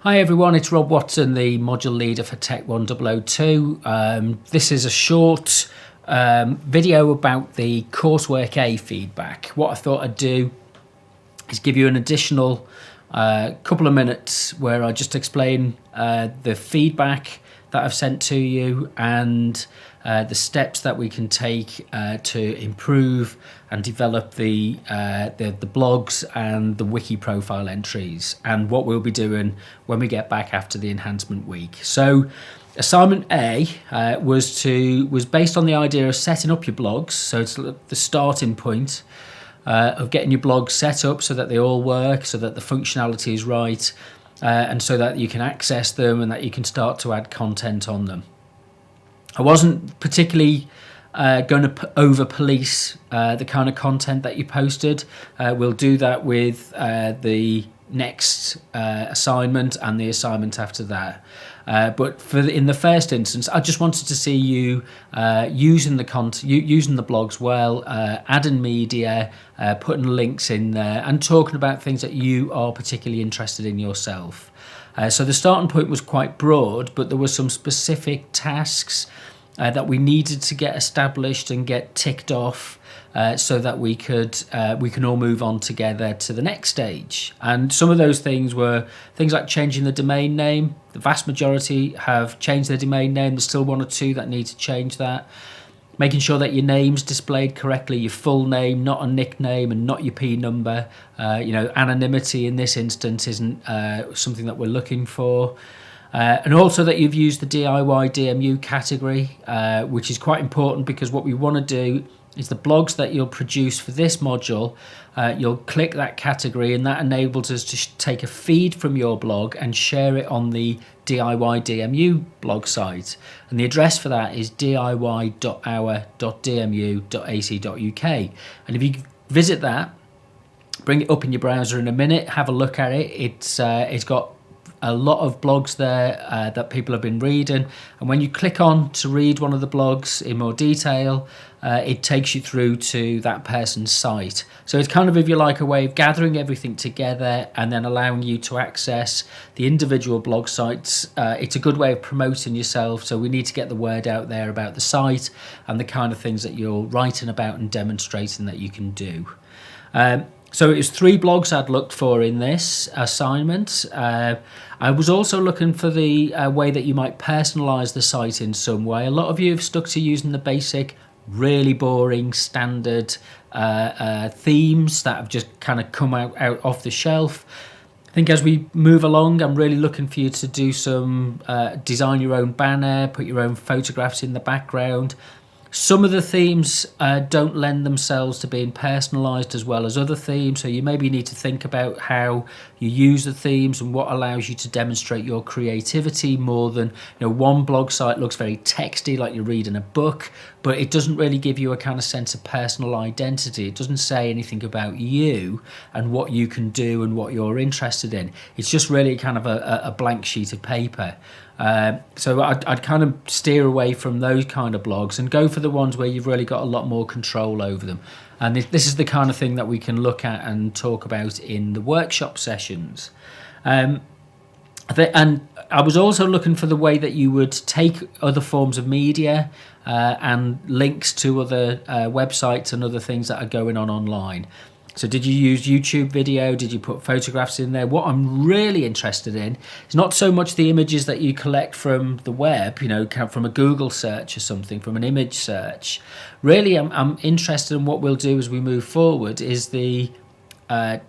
Hi everyone, it's Rob Watson, the module leader for TECH1002. This is a short video about the Coursework A feedback. What I thought I'd do is give you an additional couple of minutes where I just explain the feedback that I've sent to you and the steps that we can take to improve and develop the blogs and the wiki profile entries, and what we'll be doing when we get back after the enhancement week. So assignment A was based on the idea of setting up your blogs. So it's the starting point of getting your blogs set up so that they all work, so that the functionality is right, and so that you can access them and that you can start to add content on them. I wasn't particularly going to over-police the kind of content that you posted. We'll do that with the next assignment and the assignment after that. But in the first instance, I just wanted to see you using the blogs well, adding media, putting links in there, and talking about things that you are particularly interested in yourself. So the starting point was quite broad, but there were some specific tasks that we needed to get established and get ticked off so that we can all move on together to the next stage. And some of those things were things like changing the domain name. The vast majority have changed their domain name. There's still one or two that need to change that. Making sure that your name's displayed correctly, your full name, not a nickname, and not your P number. Anonymity in this instance isn't something that we're looking for. And also that you've used the DIY DMU category, which is quite important, because what we want to do is the blogs that you'll produce for this module, you'll click that category, and that enables us to take a feed from your blog and share it on the DIY DMU blog site. And the address for that is diy.our.dmu.ac.uk. And if you visit that, bring it up in your browser in a minute, have a look at it. It's got a lot of blogs there that people have been reading, and when you click on to read one of the blogs in more detail, it takes you through to that person's site. So it's kind of, if you like, a way of gathering everything together and then allowing you to access the individual blog sites. It's a good way of promoting yourself, so we need to get the word out there about the site and the kind of things that you're writing about and demonstrating that you can do. So it was 3 blogs I'd looked for in this assignment. I was also looking for the way that you might personalise the site in some way. A lot of you have stuck to using the basic, really boring, standard themes that have just kind of come out off the shelf. I think as we move along, I'm really looking for you to do some design your own banner, put your own photographs in the background. Some of the themes don't lend themselves to being personalised as well as other themes, so you maybe need to think about how you use the themes and what allows you to demonstrate your creativity more than, one blog site looks very texty, like you're reading a book, but it doesn't really give you a kind of sense of personal identity. It doesn't say anything about you and what you can do and what you're interested in. It's just really kind of a blank sheet of paper. So I'd kind of steer away from those kind of blogs and go for the ones where you've really got a lot more control over them. And this is the kind of thing that we can look at and talk about in the workshop sessions. And I was also looking for the way that you would take other forms of media and links to other websites and other things that are going on online. So did you use YouTube video? Did you put photographs in there? What I'm really interested in is not so much the images that you collect from the web, from a Google search or something, from an image search. Really, I'm interested in what we'll do as we move forward is the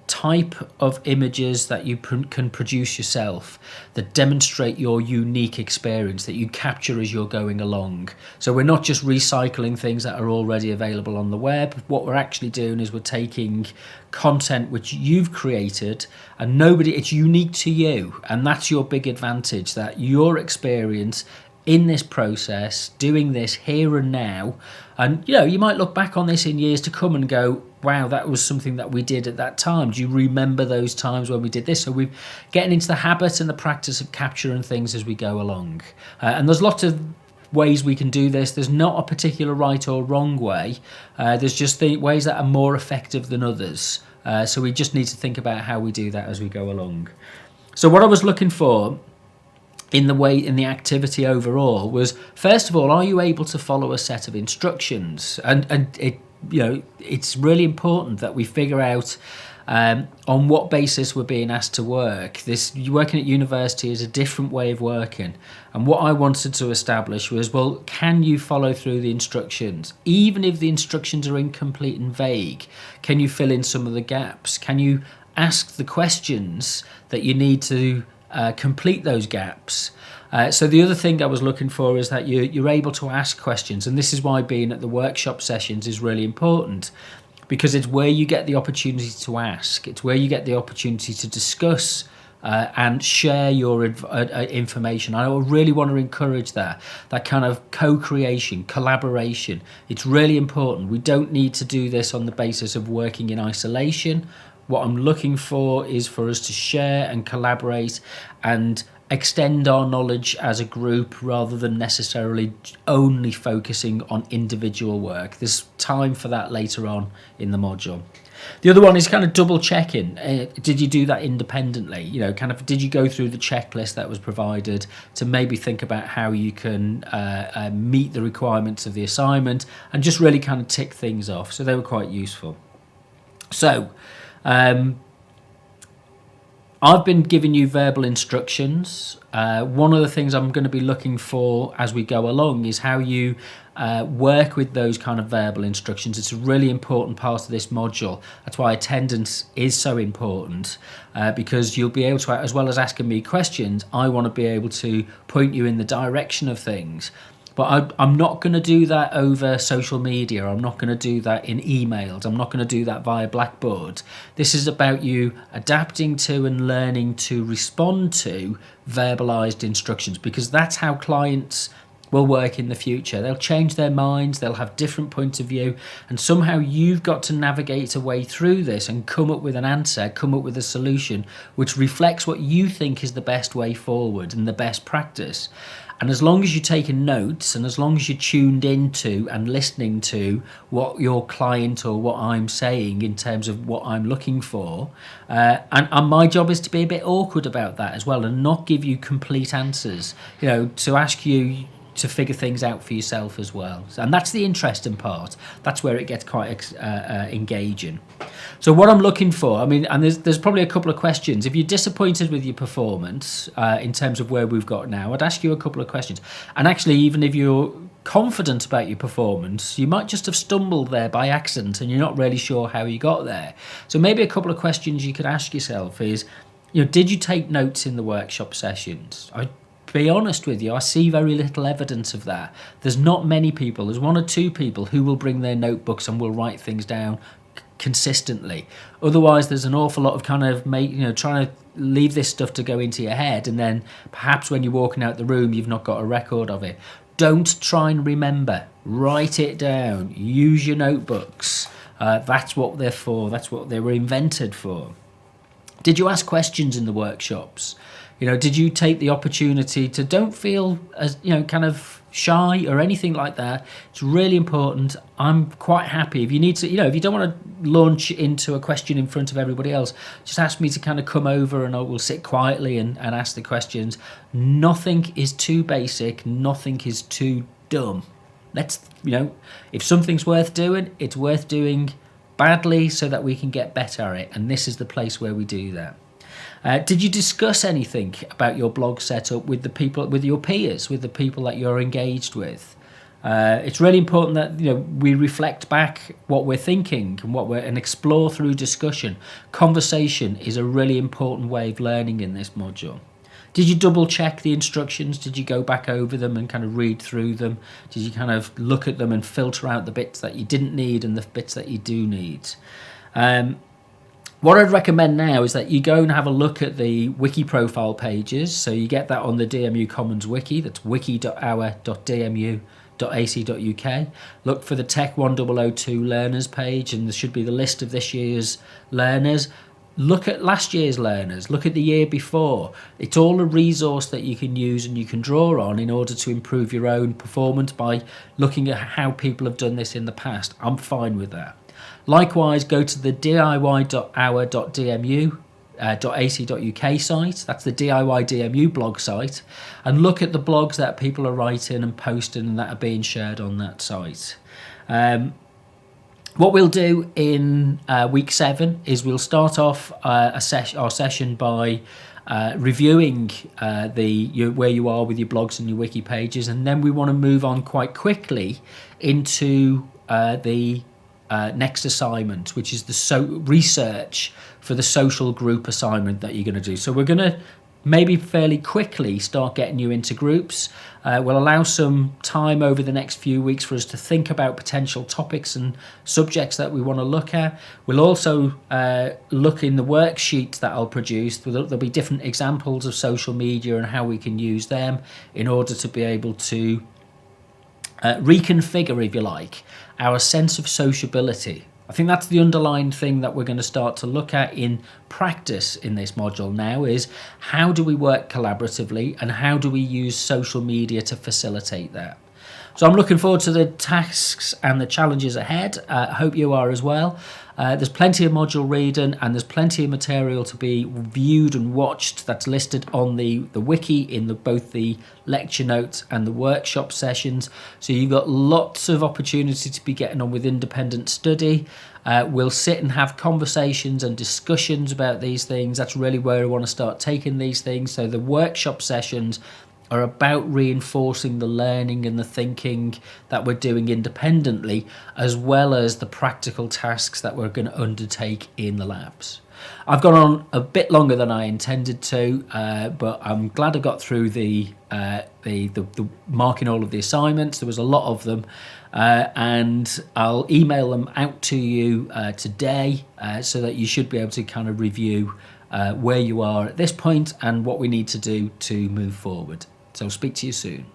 type of images that you can produce yourself that demonstrate your unique experience, that you capture as you're going along. So we're not just recycling things that are already available on the web. What we're actually doing is we're taking content which you've created and it's unique to you, and that's your big advantage, that your experience in this process, doing this here and now. And you might look back on this in years to come and go, wow, that was something that we did at that time. Do you remember those times when we did this? So we're getting into the habit and the practice of capturing things as we go along. And there's lots of ways we can do this. There's not a particular right or wrong way. There's just ways that are more effective than others. So we just need to think about how we do that as we go along. So what I was looking for in the activity overall was, first of all, are you able to follow a set of instructions? And it, it's really important that we figure out on what basis we're being asked to work. Working at university is a different way of working, and what I wanted to establish was, well, can you follow through the instructions? Even if the instructions are incomplete and vague, can you fill in some of the gaps? Can you ask the questions that you need to complete those gaps? So the other thing I was looking for is that you're able to ask questions, and this is why being at the workshop sessions is really important, because it's where you get the opportunity to ask. It's where you get the opportunity to discuss and share your information. I really want to encourage that kind of co-creation, collaboration. It's really important. We don't need to do this on the basis of working in isolation. What I'm looking for is for us to share and collaborate and extend our knowledge as a group, rather than necessarily only focusing on individual work. There's time for that later on in the module. The other one is kind of double checking. Did you do that independently? Did you go through the checklist that was provided to maybe think about how you can meet the requirements of the assignment, and just really kind of tick things off? So they were quite useful. So I've been giving you verbal instructions. One of the things I'm going to be looking for as we go along is how you work with those kind of verbal instructions. It's a really important part of this module. That's why attendance is so important, because you'll be able to, as well as asking me questions, I want to be able to point you in the direction of things. But I'm not going to do that over social media. I'm not going to do that in emails. I'm not going to do that via Blackboard. This is about you adapting to and learning to respond to verbalized instructions, because that's how clients will work in the future. They'll change their minds, they'll have different points of view, and somehow you've got to navigate a way through this and come up with an answer, come up with a solution which reflects what you think is the best way forward and the best practice. And as long as you're taking notes, and as long as you're tuned into and listening to what your client or what I'm saying in terms of what I'm looking for, and my job is to be a bit awkward about that as well, and not give you complete answers, to ask you to figure things out for yourself as well. And that's the interesting part. That's where it gets quite engaging. So what I'm looking for, and there's probably a couple of questions. If you're disappointed with your performance in terms of where we've got now, I'd ask you a couple of questions. And actually, even if you're confident about your performance, you might just have stumbled there by accident and you're not really sure how you got there. So maybe a couple of questions you could ask yourself is, did you take notes in the workshop sessions? Be honest with you, I see very little evidence of that. There's not many people. There's one or two people who will bring their notebooks and will write things down consistently. Otherwise, there's an awful lot of kind of trying to leave this stuff to go into your head, and then perhaps when you're walking out the room, you've not got a record of it. Don't try and remember. Write it down. Use your notebooks. That's what they're for. That's what they were invented for. Did you ask questions in the workshops? Did you take the opportunity to, don't feel as, kind of shy or anything like that. It's really important. I'm quite happy. If you need to, if you don't want to launch into a question in front of everybody else, just ask me to kind of come over and I will sit quietly and ask the questions. Nothing is too basic. Nothing is too dumb. If something's worth doing, it's worth doing badly so that we can get better at it. And this is the place where we do that. Did you discuss anything about your blog setup with the people, with your peers, with the people that you're engaged with? It's really important that we reflect back what we're thinking and explore through discussion. Conversation is a really important way of learning in this module. Did you double check the instructions? Did you go back over them and kind of read through them? Did you kind of look at them and filter out the bits that you didn't need and the bits that you do need? What I'd recommend now is that you go and have a look at the wiki profile pages. So you get that on the DMU Commons wiki. That's wiki.our.dmu.ac.uk. Look for the TECH1002 learners page, and there should be the list of this year's learners. Look at last year's learners. Look at the year before. It's all a resource that you can use and you can draw on in order to improve your own performance by looking at how people have done this in the past. I'm fine with that. Likewise, go to the diy.our.dmu TECH1002-17.ac.uk site. That's the DIY DMU blog site, and look at the blogs that people are writing and posting and that are being shared on that site. What we'll do in week 7 is we'll start off our session by reviewing where you are with your blogs and your wiki pages, and then we want to move on quite quickly into the next assignment, which is the research for the social group assignment that you're going to do. So we're going to maybe fairly quickly start getting you into groups. We'll allow some time over the next few weeks for us to think about potential topics and subjects that we want to look at. We'll also look in the worksheet that I'll produce. There'll be different examples of social media and how we can use them in order to be able to reconfigure, if you like, our sense of sociability. I think that's the underlying thing that we're going to start to look at in practice in this module now, is how do we work collaboratively and how do we use social media to facilitate that. So I'm looking forward to the tasks and the challenges ahead. I hope you are as well. There's plenty of module reading and there's plenty of material to be viewed and watched that's listed on the wiki in both the lecture notes and the workshop sessions. So you've got lots of opportunity to be getting on with independent study. We'll sit and have conversations and discussions about these things. That's really where I want to start taking these things. So the workshop sessions are about reinforcing the learning and the thinking that we're doing independently, as well as the practical tasks that we're going to undertake in the labs. I've gone on a bit longer than I intended to, but I'm glad I got through the marking all of the assignments. There was a lot of them, and I'll email them out to you today, so that you should be able to kind of review where you are at this point and what we need to do to move forward. So I'll speak to you soon.